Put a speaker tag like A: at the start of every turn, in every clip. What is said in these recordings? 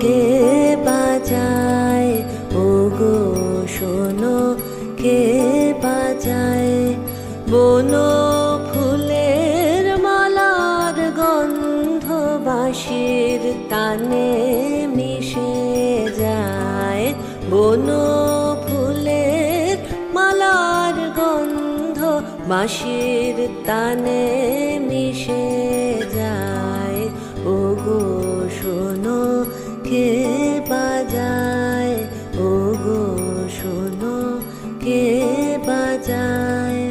A: কে বাজায়, ওগো শোনো কে বাজায়। বনো ফুলের মালার গন্ধ বাঁশির তানে মিশে যায়। বনো ফুলের মালার গন্ধ বাঁশির তানে মিশে যায়। ওগো শোনো কে বাজায়, ওগো শোনো কে বাজায়।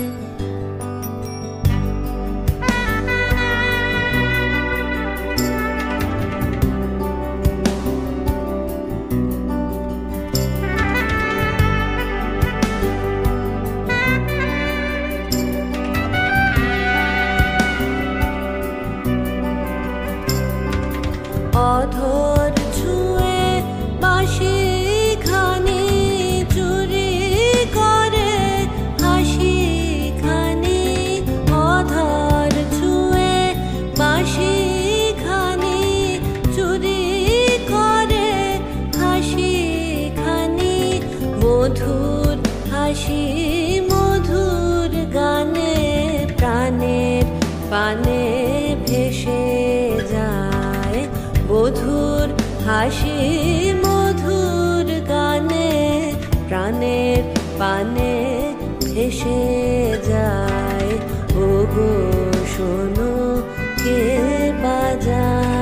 A: অধর ছুঁয়ে বাঁশি খানি চুরি করে হাসি খানি। অধর ছুঁয়ে বাঁশি খানি চুরি করে হাসি খানি। মধুর হাসি মধুর গানে প্রাণের পানে ভেসে যায়। মধুর হাসি মধুর গানে প্রাণের পানে ভেসে যায়। ওগো শোনো কে বাজায়।